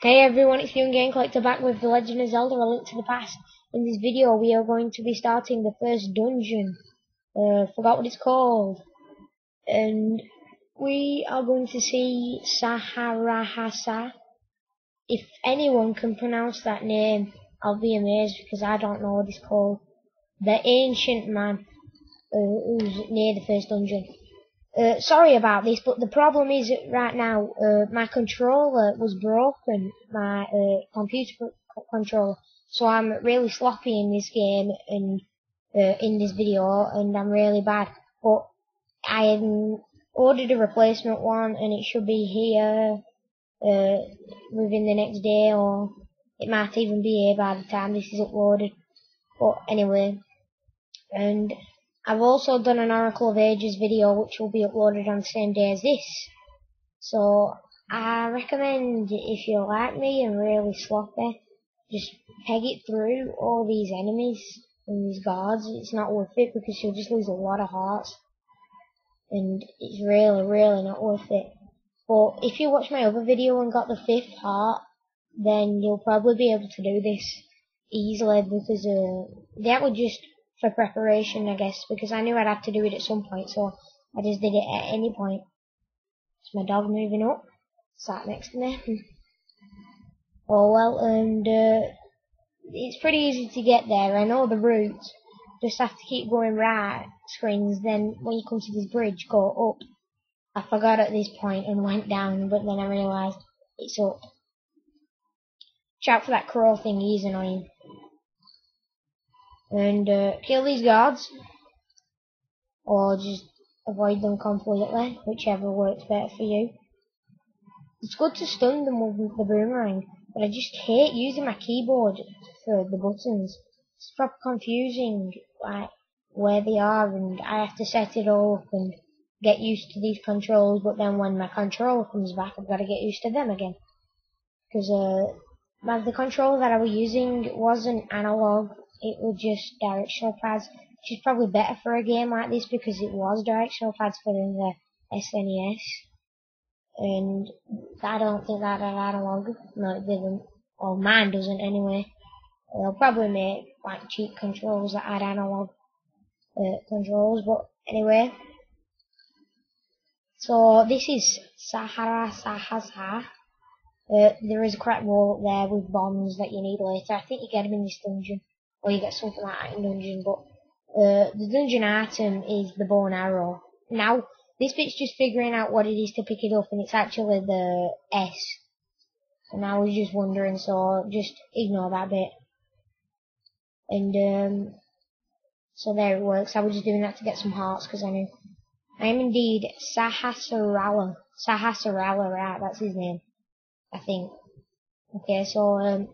Hey everyone, it's Young Game Collector back with the Legend of Zelda: A Link to the Past. In this video we are going to be starting the first dungeon. Forgot what it's called. And we are going to see Saharahasa. If anyone can pronounce that name, I'll be amazed because I don't know what it's called. The ancient man who's near the first dungeon. Sorry about this, but the problem is that right now my controller was broken, my computer controller, so I'm really sloppy in this game and in this video, and I'm really bad. But I ordered a replacement one, and it should be here within the next day, or it might even be here by the time this is uploaded. But anyway, and I've also done an Oracle of Ages video which will be uploaded on the same day as this. So I recommend, if you like me and really sloppy, just peg it through all these enemies and these guards. It's not worth it because you'll just lose a lot of hearts. And it's really not worth it. But if you watch my other video and got the 5th heart, then you'll probably be able to do this easily because that would just for preparation, I guess, because I knew I'd have to do it at some point, so I just did it at any point. It's my dog moving up, sat next to me. Oh well, and it's pretty easy to get there. I know the route. Just have to keep going right screens. Then when you come to this bridge, go up. I forgot at this point and went down, but then I realised it's up. Watch out for that crow thing, he's annoying. And kill these guards, or just avoid them completely, whichever works better for you. It's good to stun them with the boomerang, but I just hate using my keyboard for the buttons. It's proper confusing, like where they are, and I have to set it all up and get used to these controls, but then when my controller comes back I've got to get used to them again. Because the controller that I was using wasn't analog. It was just directional pads, which is probably better for a game like this because it was directional pads for the SNES. And I don't think that had analog. No, it didn't. Well, mine doesn't anyway. They'll probably make like cheap controls that had analog controls, but anyway. So this is Saharahasa. There is a crack wall up there with bombs that you need later. I think you get them in this dungeon. Or you get something like that in dungeon, but the dungeon item is the bow and arrow. Now, this bit's just figuring out what it is to pick it up, and it's actually the S. And I was just wondering, so just ignore that bit. And so there it works. I was just doing that to get some hearts, because I knew. I am indeed Sahasrahla. Sahasrahla, right, that's his name, I think. Okay, so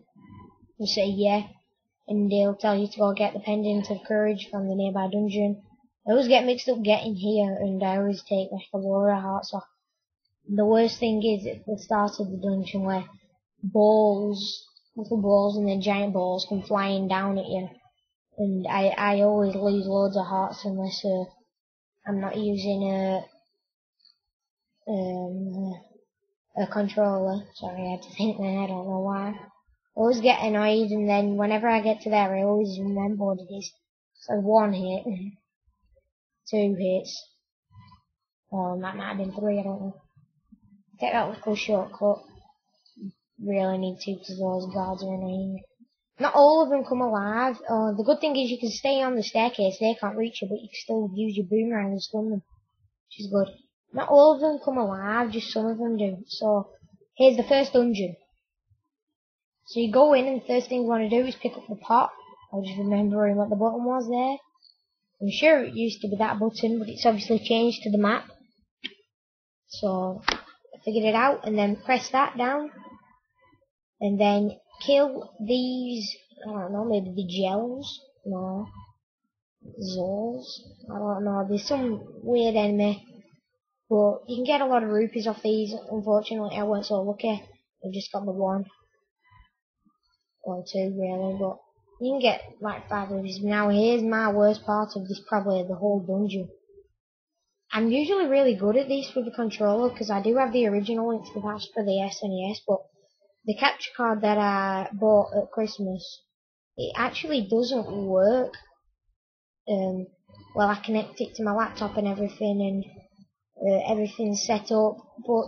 you say yeah. And they'll tell you to go get the Pendant of Courage from the nearby dungeon. I always get mixed up getting here, and I always take like a lower hearts off. The worst thing is at the start of the dungeon where balls, little balls and then giant balls come flying down at you. And I always lose loads of hearts unless I'm not using a controller. Sorry, I had to think there, I don't know why. I always get annoyed, and then whenever I get to there I always remember what it is. So 1 hit, 2 hits, that might have been 3, I don't know. Take that little shortcut. Really need to because those guards are annoying. Not all of them come alive. The good thing is you can stay on the staircase, they can't reach you, but you can still use your boomerang and stun them, which is good. Not all of them come alive, just some of them do. So here's the first dungeon. So you go in, and the first thing you want to do is pick up the pot. I was just remembering what the button was there. I'm sure it used to be that button, but it's obviously changed to the map. So I figured it out, and then press that down. And then kill these, I don't know, maybe the gels? No. Zols? I don't know, there's some weird enemy. But you can get a lot of rupees off these. Unfortunately, I wasn't so lucky. I just got the 1. Or 2 really, but you can get like 5 of these. Now here's my worst part of this, probably the whole dungeon. I'm usually really good at this with the controller because I do have the original Link to the Past for the SNES, but the capture card that I bought at Christmas, it actually doesn't work. Well, I connect it to my laptop and everything, and everything's set up, but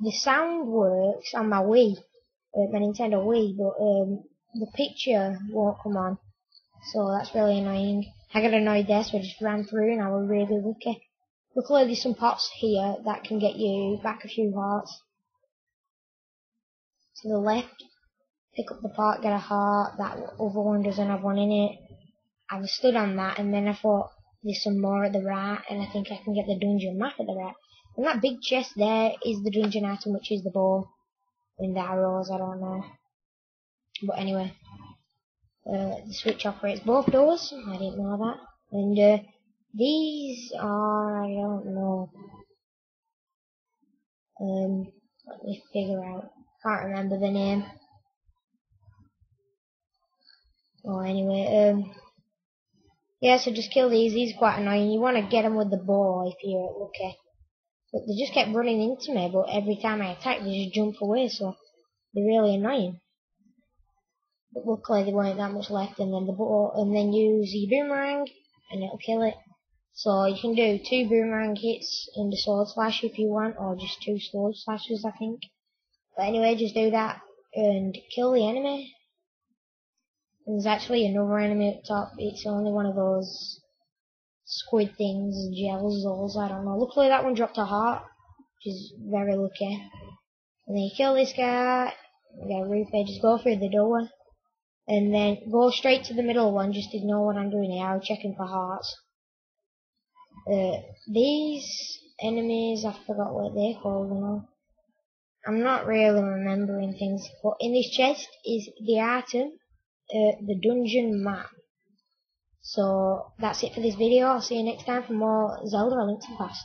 the sound works on my Wii, my Nintendo Wii, but the picture won't come on, so that's really annoying. I got annoyed there, so I just ran through and I was really lucky. Luckily there's some pots here that can get you back a few hearts. To the left, pick up the pot, get a heart, that other one doesn't have one in it. I was stood on that, and then I thought there's some more at the right, and I think I can get the dungeon map at the right. And that big chest there is the dungeon item, which is the bow and the arrows, I don't know. But anyway, the switch operates both doors, I didn't know that. And these are, I don't know. Let me figure out. Can't remember the name. Oh, anyway, yeah, so just kill these. These are quite annoying. You want to get them with the bow if you're lucky. But they just kept running into me, but every time I attack, they just jump away, so they're really annoying. But luckily there weren't that much left, and then the bow, and then use your boomerang, and it'll kill it. So you can do 2 boomerang hits and a sword slash if you want, or just 2 sword slashes, I think. But anyway, just do that and kill the enemy. And there's actually another enemy at the top. It's only one of those squid things, gels, I don't know. Luckily that one dropped a heart, which is very lucky. And then you kill this guy, you get a replay, just go through the door, and then go straight to the middle one, just ignore what I'm doing here, I'm checking for hearts. These enemies, I forgot what they're called now. I'm not really remembering things, but in this chest is the item, the dungeon map. So that's it for this video. I'll see you next time for more Zelda: A Link to the Past.